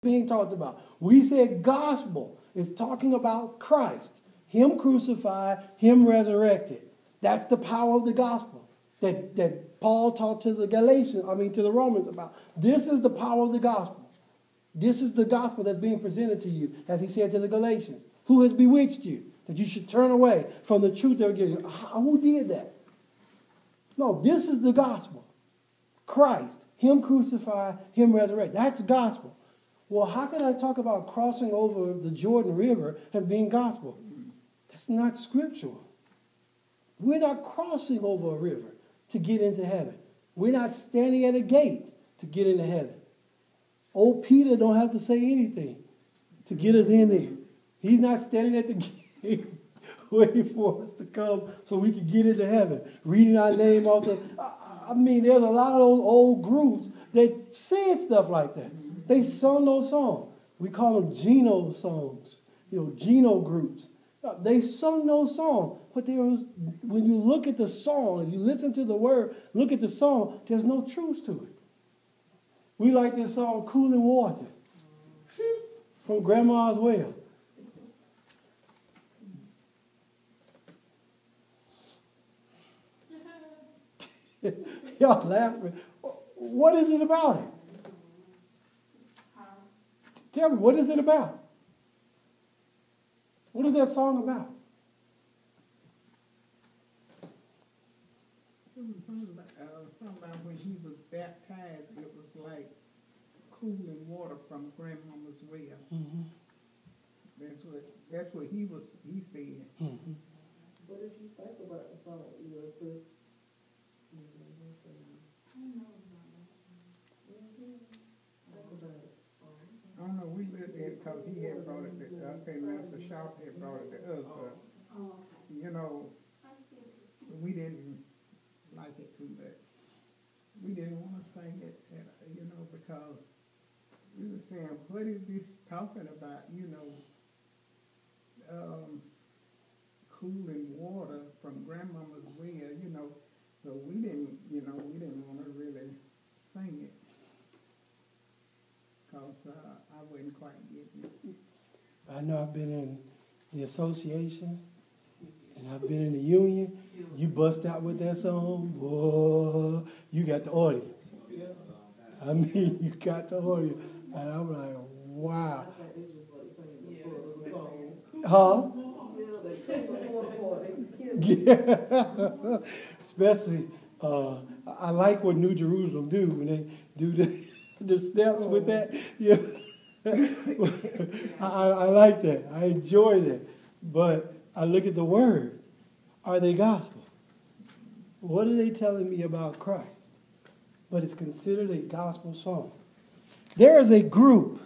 being talked about. We said gospel is talking about Christ, him crucified, him resurrected. That's the power of the gospel that Paul taught to the to the Romans about. This is the power of the gospel. This is the gospel that's being presented to you, as he said to the Galatians. Who has bewitched you? That you should turn away from the truth they're giving you. Who did that? No, this is the gospel. Christ, him crucified, him resurrected. That's gospel. Well, how can I talk about crossing over the Jordan River as being gospel? That's not scriptural. We're not crossing over a river to get into heaven. We're not standing at a gate to get into heaven. Old Peter don't have to say anything to get us in there. He's not standing at the gate waiting for us to come so we can get into heaven, reading our name off the... there's a lot of those old groups that said stuff like that. They sung those songs. We call them Geno songs, Geno groups. They sung those songs, but when you look at the song, if you listen to the word, look at the song, there's no truth to it. We like this song, Cooling Water, from Grandma's Well. Y'all laughing. What is it about it? Tell me, what is it about? What is that song about? It was something about when he was baptized. It was like cooling water from Grandmama's well. Mm-hmm. That's what he said. Mm-hmm. But if you think about the song, I don't know, we lived there because he had brought it to us, and Mr. Sharp had brought it to us, but, we didn't like it too much. We didn't want to sing it, because we were saying, what is this talking about, cooling water from Grandmama's well, so we didn't want to really sing it. Because I wasn't quite getting it. I know I've been in the association and I've been in the union. You bust out with that song, boy, you got the audience. You got the audience. And I'm like, wow. Huh? Yeah. Especially, I like what New Jerusalem do when they do the steps with that. Yeah. I like that. I enjoy that. But I look at the words. Are they gospel? What are they telling me about Christ? But it's considered a gospel song. There is a group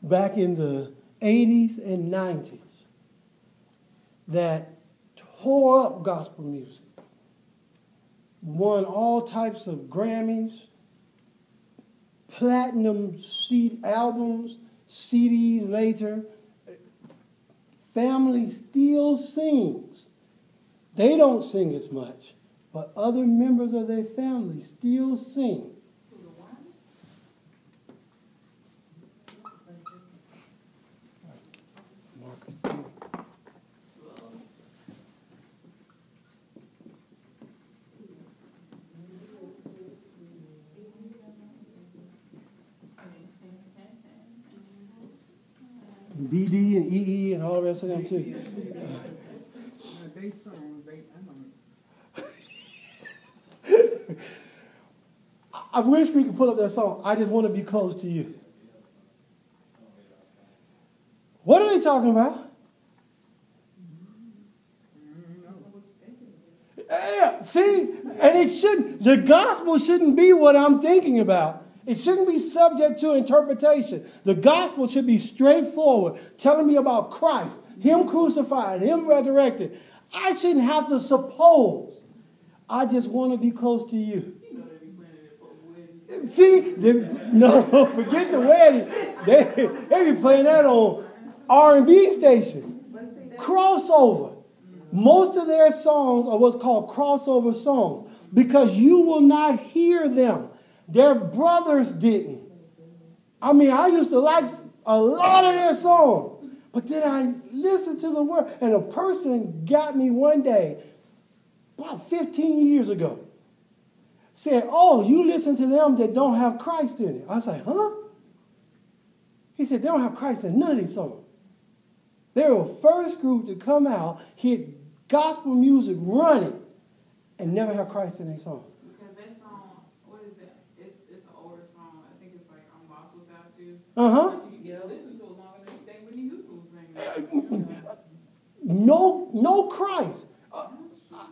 back in the 80s and 90s that tore up gospel music. Won all types of Grammys, platinum albums, CDs later. Family still sings. They don't sing as much, but other members of their family still sing. DD and EE and all the rest of them too. I wish we could pull up that song. I just want to be close to you. What are they talking about? Yeah, see, and it shouldn't. The gospel shouldn't be what I'm thinking about. It shouldn't be subject to interpretation. The gospel should be straightforward, telling me about Christ, him crucified, him resurrected. I shouldn't have to suppose. I just want to be close to you. See, no, forget the wedding. They be playing that on R&B stations. Crossover. Most of their songs are what's called crossover songs because you will not hear them. Their brothers didn't. I mean, I used to like a lot of their songs. But then I listened to the word, and a person got me one day, about 15 years ago, said, oh, you listen to them that don't have Christ in it. I was like, huh? He said, they don't have Christ in none of these songs. They were the first group to come out, hit gospel music running, and never have Christ in their songs. Because that song, what is that? It's an older song. I think it's like I'm Lost Without You. Uh-huh. You gotta listen to it longer than you think Whitney Houston was singing. No Christ.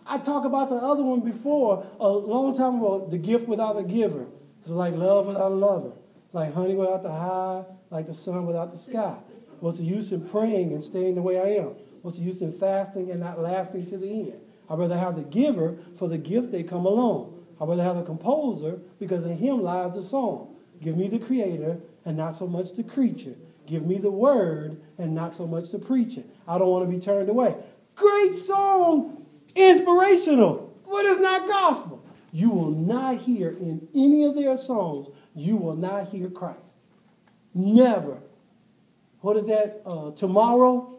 I talked about the other one before, a long time ago, the gift without a giver. It's like love without a lover. It's like honey without the hive, like the sun without the sky. What's the use in praying and staying the way I am? What's the use in fasting and not lasting to the end? I'd rather have the giver for the gift they come along. I'd rather have the composer because in him lies the song. Give me the creator and not so much the creature. Give me the word and not so much the preacher. I don't want to be turned away. Great song, inspirational, but it's not gospel. You will not hear in any of their songs, you will not hear Christ. Never. What is that? Tomorrow?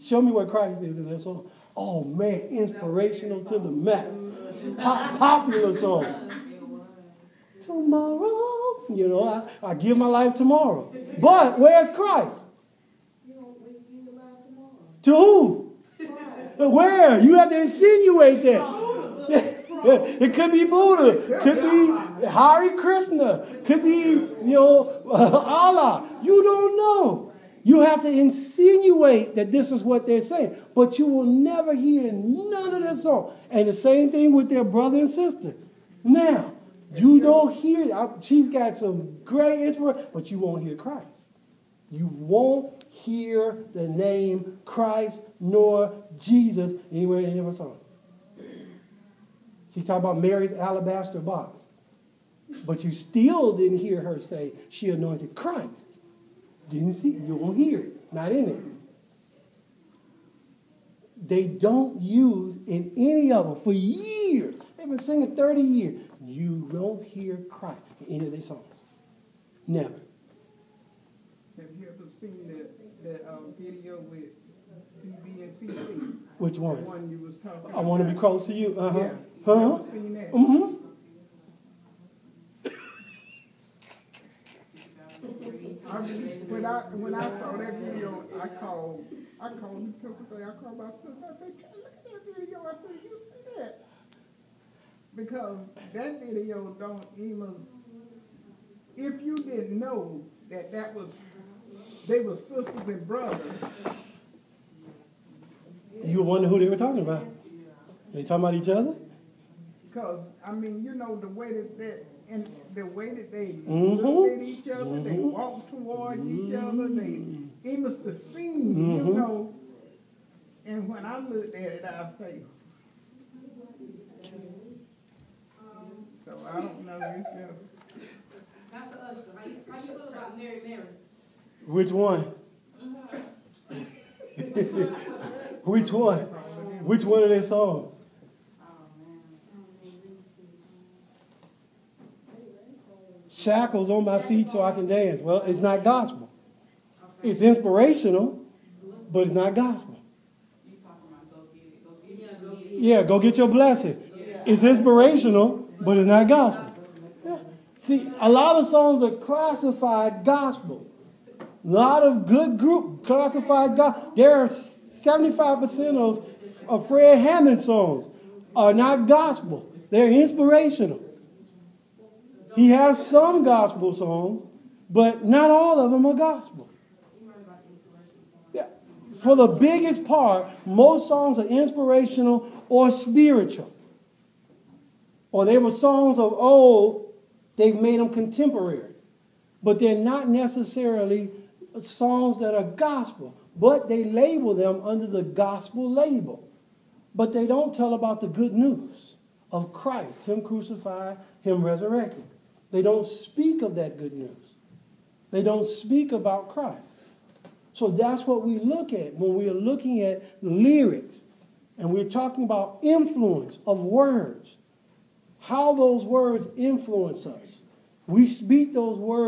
Show me where Christ is in that song. Oh, man, inspirational to the max. Popular song. Tomorrow. You know, I give my life tomorrow. But where's Christ? To who? Where? You have to insinuate that. It could be Buddha. Could be Hare Krishna. Could be, Allah. You don't know. You have to insinuate that this is what they're saying. But you will never hear none of their song. And the same thing with their brother and sister. Now, you don't hear, she's got some great inspiration, but you won't hear Christ. You won't hear the name Christ nor Jesus anywhere in her song. She talked about Mary's alabaster box. But you still didn't hear her say she anointed Christ. Didn't see it. You won't hear it. Not in it. They don't use in any of them for years. They've been singing 30 years. You don't hear Christ in any of their songs. Never. Have you ever seen that video with BB and CC? Which one? The one you was talking about. I want to be close to you. Uh-huh. Yeah. Uh-huh. You ever seen that? Mm-hmm. When I saw that video, I called the principal. I called my sister. I said, look at that video. I said, you see that? Because that video don't even, if you didn't know that they were sisters and brothers. You would wonder who they were talking about. Are they talking about each other? Because, I mean, the way that they Mm-hmm. looked at each other, they walked toward each other, it was the scene, And when I looked at it, I said, so I don't know. It's just, Pastor Usher, how you feel about Mary Mary? Which one? Which one? Which one of their songs? Shackles on my feet so I can dance. Well, it's not gospel. It's inspirational, but it's not gospel. You talking about go get it. Yeah, go get your blessing. It's inspirational, but it's not gospel. Yeah. See, a lot of songs are classified gospel. A lot of good group classified gospel. There are 75% of Fred Hammond songs are not gospel. They're inspirational. He has some gospel songs, but not all of them are gospel. Yeah. For the biggest part, most songs are inspirational or spiritual. Or they were songs of old, they've made them contemporary. But they're not necessarily songs that are gospel, but they label them under the gospel label. But they don't tell about the good news of Christ, him crucified, him resurrected. They don't speak of that good news. They don't speak about Christ. So that's what we look at when we are looking at lyrics and we're talking about influence of words, how those words influence us. We speak those words